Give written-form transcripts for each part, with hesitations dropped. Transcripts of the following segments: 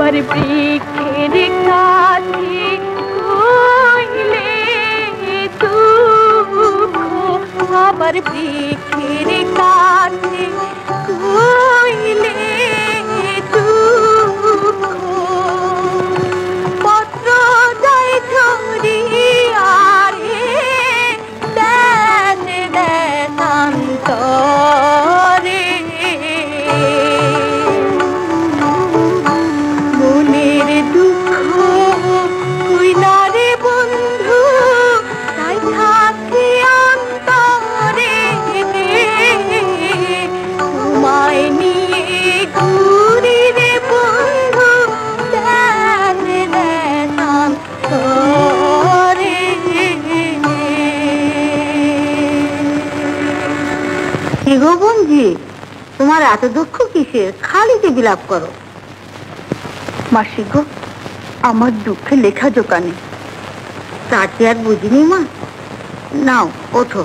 আবার বৃক্ষের কাছে কইলে দুঃখ, আবার বৃক্ষের কাছে কইলে দুঃখ, পত্র যাই ঝরিয়ারে দেন দেশান্তরে, মনের দুঃখ কইলারে বন্ধু তাই থাকে অন্তরে, তোমায় নিয়ে ঘুরি রে বন্ধু দেন দেশান্তরে। কি গো বোনজি, তোমার এত দুঃখ কিসের? খালি যে বিলাপ করো। মাসি গো, আমার দুঃখে লেখা জোকা নেই। তাতে আর বুঝিনি মা। নাও ওঠো,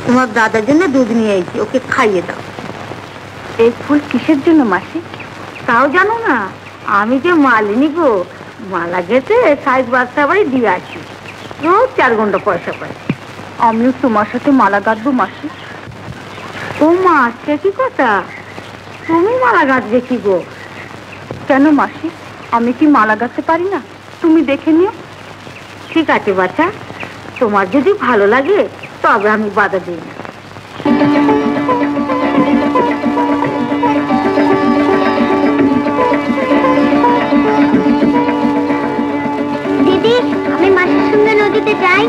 তোমার দাদার জন্য দুধ নিয়ে এসেছি, ওকে খাইয়ে দাও। এই ফুল কিসের জন্য মাসি? তাও জানো না? আমি যে মালিনী গো, মালা গেতে সাইজ বাচ্চা বাড়ি দিয়ে আসি, রোজ 4 ঘন্টা পয়সা পাই। আমিও তোমার সাথে মালা গাঁথবো মাসি। ও মা, সে কি কথা? তুমি মালা গাঁথবে কি গো? কেন মাসি, আমি কি মালা গাঁথতে পারি না? তুমি দেখে নিও। ঠিক আছে বাচ্চা, তোমার যদি ভালো লাগে তবে আমি বাধা দিই না। দিদি, আমি মাসির সঙ্গে নদীতে যাই।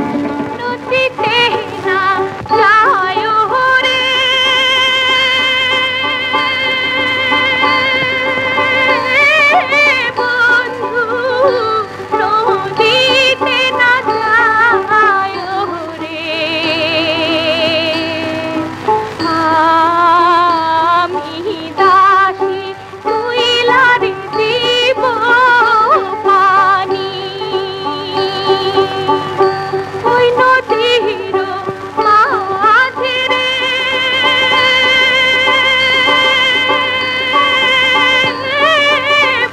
নদীতে না যায় রে বন্ধু, নদীতে না যায় রে, আমি দাসী তুই লারে দিব পানি, ওই নদীর মাঝে রে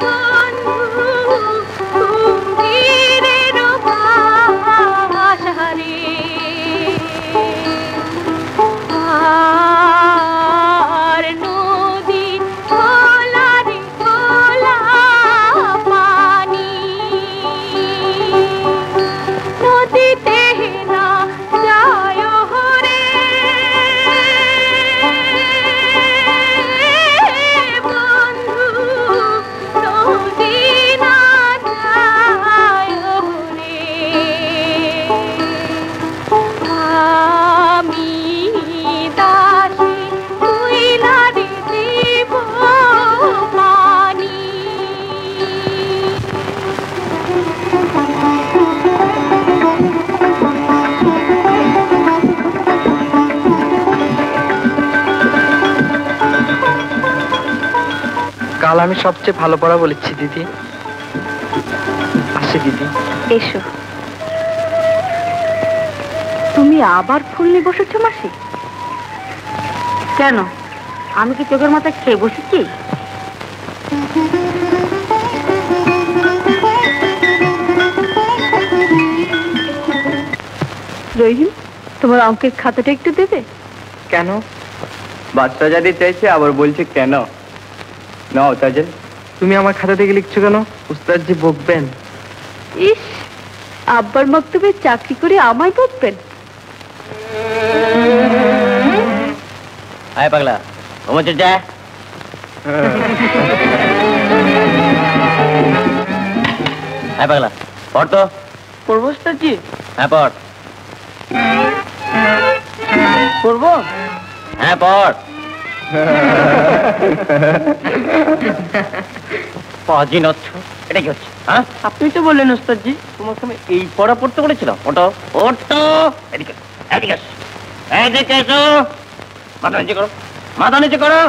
বন্ধু, কুমিরের বাসা রে, আর নদী খোলা রে খোলা পানি, নদীতে না যায় রে বন্ধু, নদী না যায় রে, আমি দাসী তুই লারে দিব পানি। কাল আমি সবচেয়ে ভালো পড়া বলেছি দিদি। আসি দিদি। এসো। তুমি আবার ফুল নিয়ে বসেছো মাসি? কেন, আমি কি চোখের মাথায় খেয়ে বসেছি? রহিম, তোমার অঙ্কের খাতাটা একটু দেবে? কেন? বাচ্চা যদি চাইছে আবার বলছে কেন? নাও তাজেল, তুমি আমার খাতা থেকে লিখছো কেন? উস্তাদজি বকবেন। ইস, আব্বার মক্তবে চাকরি করে আমায় বকবেন? আয় পাগলা, ঘুমোচ্ছে যা। আয় পাগলা, পড় তো। পড়বো উস্তাদজি? হ্যাঁ পড়। পড়বো? হ্যাঁ পড়। পাজি নচ্ছ, এটা কি হচ্ছে? হ্যাঁ, আপনি তো বললেন উস্তাদজি তোমার সামনে এই পড়া পড়তে বলেছিলাম। ওটো ওটো, এদিকে এদিকে এসো, এদিকে এসো। মাথা নিচে করো, মাথা নিচে করো।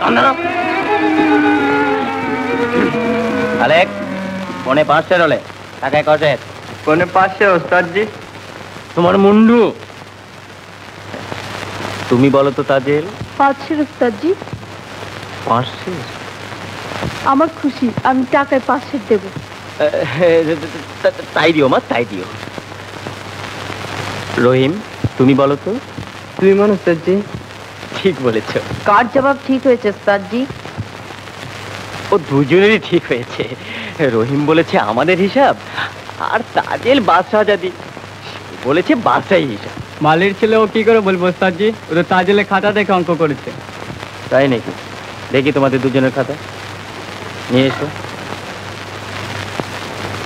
কান ধরো। আলেক, পৌনে 5 হলে টাকায় কষে। পৌনে 5 উস্তাদজি। তোমার মুন্ডু। তুমি বলো তো তাজেল। 5 উস্তাদজি। 5 আমার খুশি, আমি টাকায় 5 সের দেবো। তাই দিও মা, তাই দিও। রহিম, তুমি বলো তো। তুমি মনে উস্তাদজি? ঠিক বলেছ। কার জবাব ঠিক হয়েছে উস্তাদজি? ও দুজনেরই ঠিক হয়েছে। রহিম বলেছে আমাদের হিসাব, আর তাজেল বাদশাহজাদি বলেছে বাদশাহী হিসাব। মালির ছেলে ও কি করে বলবো উস্তাদজি? ও তো তাজেলে খাতা দেখে অঙ্ক করেছে। তাই নাকি? দেখি তোমাদের দুজনের খাতা নিয়ে এসো।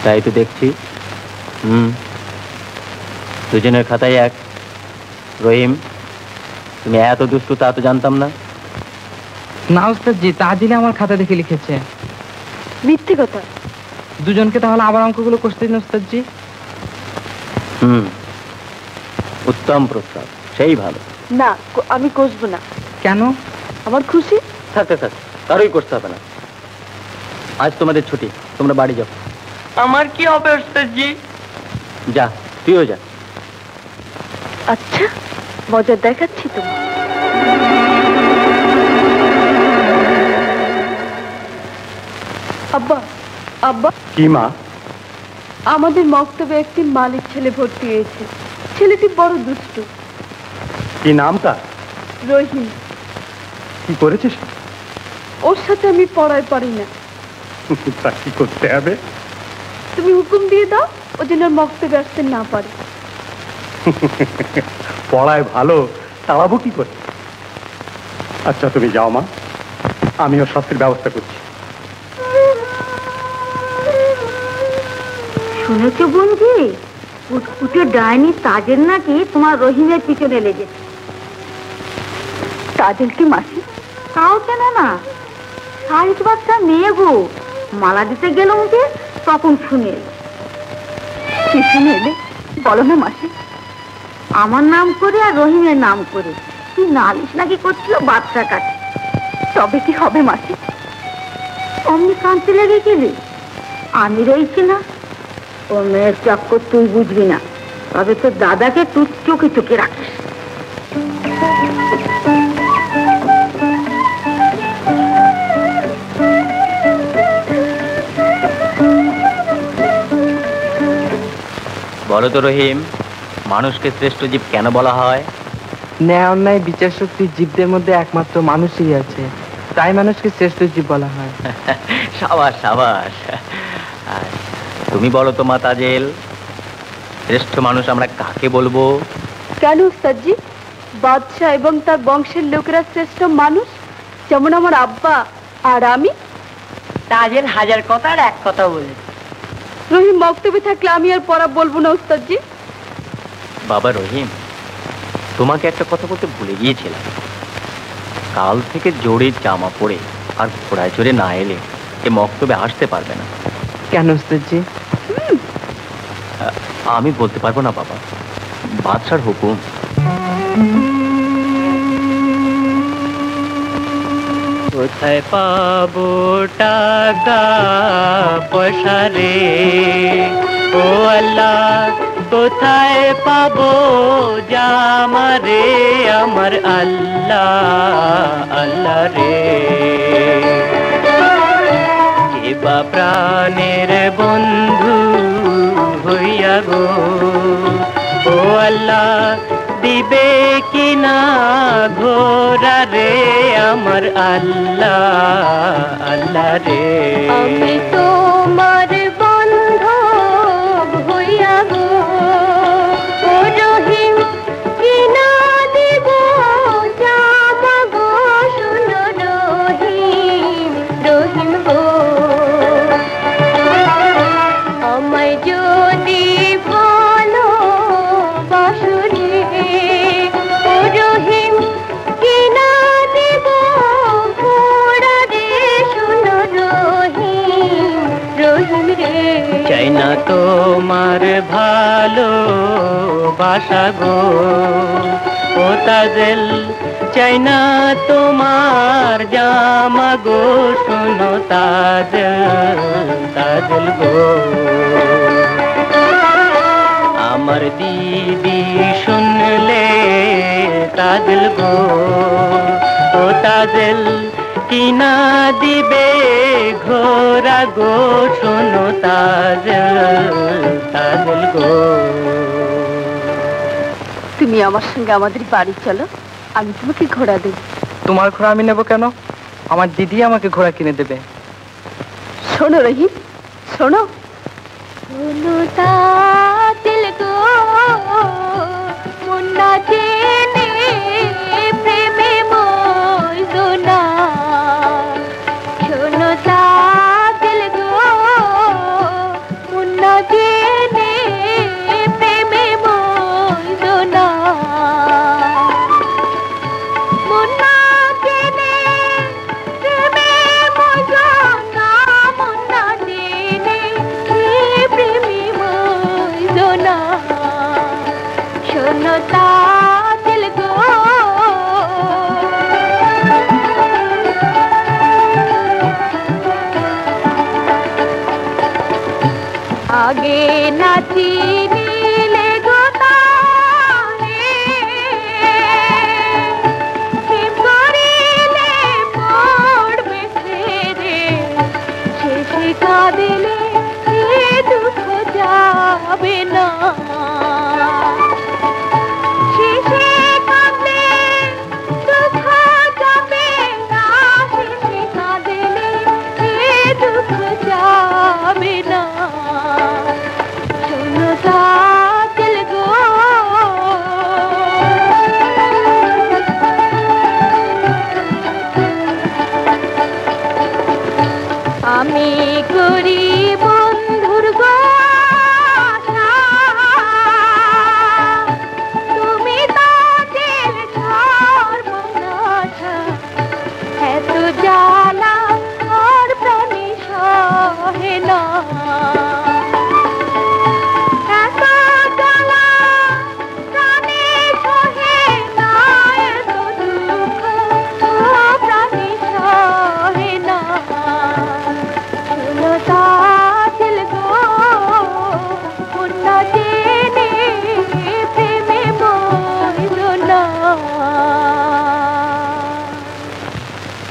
তাই তো দেখছি। দুজনের খাতাই এক। রহিম, তুমি এত দুষ্টু তা তো জানতাম না। না উস্তাদজি, তাজেলে আমার খাতা দেখে লিখেছে। মিথ্যে কথা। দুজনকে তাহলে আবার অঙ্কগুলো কষতে দিন উস্তাদজি। উত্তম প্রস্তাব, সেই ভালো। না, আমি কষবো না। কেন? আমার খুশি। থাকতে থাক, কারোই করতে হবে না। আজ তোমাদের ছুটি, তোমরা বাড়ি যাও। আমার কি হবে উস্তাদজি? যা, তুইও যা। আচ্ছা, মজা দেখাচ্ছি তোমার। আব্বা, আব্বা। কি মা? আমাদের মক্তবে একটি মালিক ছেলে ভর্তি হয়েছে। ছেলেটি বড় দুষ্টু। কি নাম তার? রহিম। কি করেছিস? ওর সাথে আমি পড়ায় পারি না। তা কি করতে হবে? তুমি হুকুম দিয়ে দাও, ও যেন মক্তবে আসতে না পারে। পড়ায় ভালো, তাড়াবো কি করে? আচ্ছা তুমি যাও মা, আমিও শাস্তির ব্যবস্থা করছি। শুনেছো বোনজি, উটকুটে ডাইনি তাজেল নাকি তোমার রহিমের পিছনে লেগেছে। তাজেল কি মাসি? তাও কেন না, শাহিদ বাচ্চা মেয়ে গো। মালা দিতে গেলাম যে তখন শুনে এলো। কি শুনে এলে বলো না মাসি? আমার নাম করে আর রহিমের নাম করে কি নালিশ নাকি করছিল বাচ্চার কাছে। তবে কি হবে মাসি? অমনি কাঁদতে লেগে গেলে। আমি রয়েছি না, ও মেয়ের চক্কর তুই বুঝবি না। তবে তোর দাদাকে তুই চোখে চোখে রাখিস। বলো তো রহিম, মানুষকে শ্রেষ্ঠ জীব কেন বলা হয়? ন্যায় অন্যায় বিচার শক্তি জীবদের মধ্যে একমাত্র মানুষই আছে, তাই মানুষকে শ্রেষ্ঠ জীব বলা হয়। সাবাস সাবাস। আর তুমি বলো তো মা তাজেল, শ্রেষ্ঠ মানুষ আমরা কাকে বলবো? কেন উস্তাদজি? বাদশাহ এবং তার বংশের লোকেরা শ্রেষ্ঠ মানুষ, যেমন আমার আব্বা আর আমি। তাজেল হাজার কথার এক কথা বলে। রহিম মক্তবে থাকলে আমি আর পড়া বলবো না উস্তাদজি। বাবা রহিম, তোমাকে একটা কথা বলতে ভুলে গিয়েছিলাম। কাল থেকে জোরে জামা পরে আর ঘোড়ায় চড়ে না এলে এ মক্তবে আসতে পারবে না। কেন উস্তাদজি? আমি বলতে পারবো না বাবা, বাদশার হুকুম। কোথায় পাবো টাকা পয়সা রে ও আল্লাহ, কোথায় পাবো জামা রে আমার আল্লাহ আল্লাহ রে। কে বা প্রাণের বন্ধু হইয়া গো ও আল্লাহ, দিবে কিনা ঘোরা রে আমার আল্লাহ আল্লাহ রে। আমি তোমার বান্ধব হইয়া গো ও রহিম, কিনা দিব জামা গো, শুনো রহিম রহিম গো। আমায় যদি বলো বাসুরে ও রহিম, কিনা দিব ঘোড়া রে, শুনো রহিম রহিম রে। চাই না তোমার ভালো বাসা গো ও তাজেল, চাই না তোমার জামা গো, শোনো তাজেল তাজেল গো। আমার দিদি শুনলে তাজেল গো ও তাজেল, কিনা দিবে ঘো গোরা গো শোনো তাজল গো। তুমি আমার সঙ্গে আমাদের বাড়ি চলো, আমি তোমাকে ঘোড়া দেব। তোমার ঘোড়া আমি নেবো কেন? আমার দিদি আমাকে ঘোড়া কিনে দেবে। শোনো রহিম, শোনো। শোনো তাজল গো, মুন্না জেনে প্রেমে মইজো না। শোনো তাজল গো, মুন্না জেনে প্রেমে মইজো না। মুন্না জেনে প্রেমে মইজো না, মুন্না জেনে প্রেমে মইজো না। শোনো তাজল গো, আগে না চিনিলে গো তারে, প্রেম করিলে পড়বে ছেড়ে। শেষে কাঁদিলে এ দুঃখ যাবে না। শেষে কাঁদলে দুঃখ যাবে না, শেষে কাঁদিলে এ দুঃখ যাবে না। শোনো তাজল গো, আমি করি বন্ধুর গো আশা, তুমি তাজের সর্বনাশা। এত জ্বালা আর প্রাণী সহে না, এত জ্বালা প্রাণী সহে না, এত দুঃখ প্রাণী সহে না। শোনো তাজল গো, মুন্না জেনে প্রেমে মইজো না।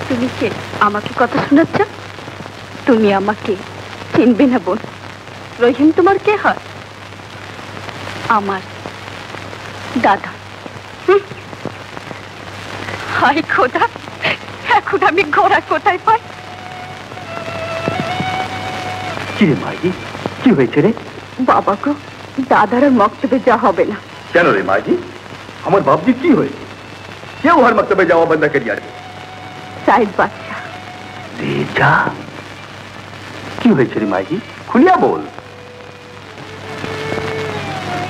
তুমি কে আমাকে কথা শোনাচ্ছ? তুমি আমাকে চিনবে না বোন। রহিম তোমার কে হয়? আমার দাদা। হায় খোদা, এখন আমি ঘোড়া কোথায় পাই? কি রে মাইজি, কি হয়েছে রে? বাবা গো, দাদার আর মক্তবে যা হবে না। কেন রে মাইজি, আমার বাপজি কি হয়েছে? কেউ হর মক্তবে যাওয়া বন্ধ করি আর সাইড বাচ্চা। যা, কি হয়েছে রে মাইজি, খুলিয়া বল।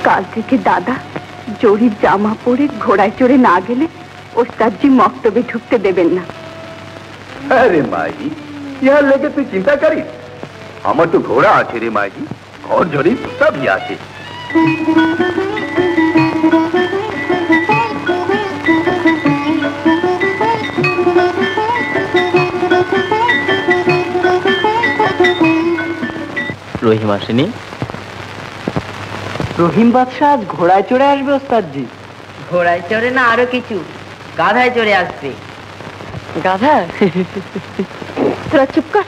কাল থেকে দাদা জরির জামা পরে ঘোড়ায় চড়ে না গেলে ওস্তাদজি মক্তবে ঢুকতে দেবেন না। আরে মাইজি, ইহার লেগে তুই চিন্তা করিস? আমার তো ঘোড়া আছে রে মাইজি, ঘর জরি সবই আছে। রহিম আসেনি? রহিম বাদশাহ আজ ঘোড়ায় চড়ে আসবে ওস্তাদজি। ঘোড়ায় চড়ে না, আরো কিছু গাধায় চড়ে আসবে। গাধা? তোরা চুপ কর।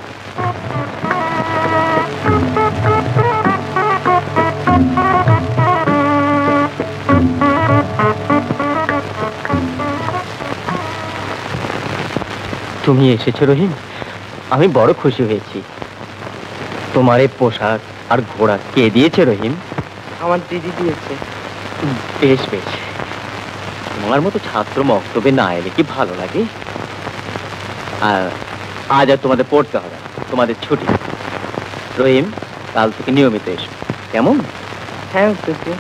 তুমি এসেছো রহিম, আমি বড় খুশি হয়েছি। তোমার এই পোশাক আর ঘোড়া কে দিয়েছে রহিম? আমার দিদি দিয়েছে। বেশ বেশ, তোমার মতো ছাত্র মক্তবে না এলে কি ভালো লাগে? আর আজ আর তোমাদের পড়তে হবে না, তোমাদের ছুটি। রহিম, কাল থেকে নিয়মিত এসো, কেমন? হ্যাঁ ওস্তাদজি।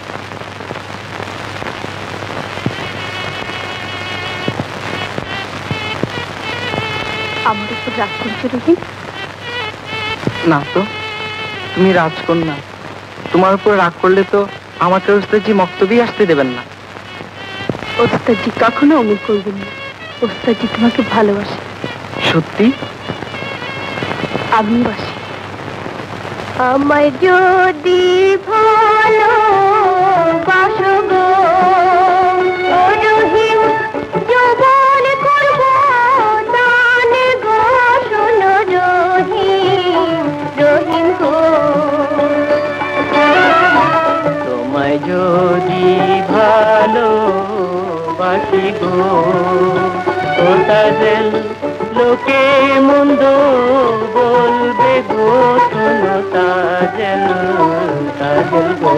আমার উপর রাগ করছো রহিম? না তো, তুমি রাজকন্যা, তোমার উপর রাগ করলে তো আমাকে ওস্তাদজি মক্তবেই আসতে দেবেন না। ওস্তাদজি কখনো অমল করবেন না। ওস্তাদজি তোমাকে ভালোবাসে। সত্যি? আমিও বাসি। আমায় যদি ভালো বাসো গো ও রহিম, যৌবন করব দান গো। শোনো রহিম, তাজেল লোকে মন্দ বলবে গো শোনো তাজেল তাজেল গো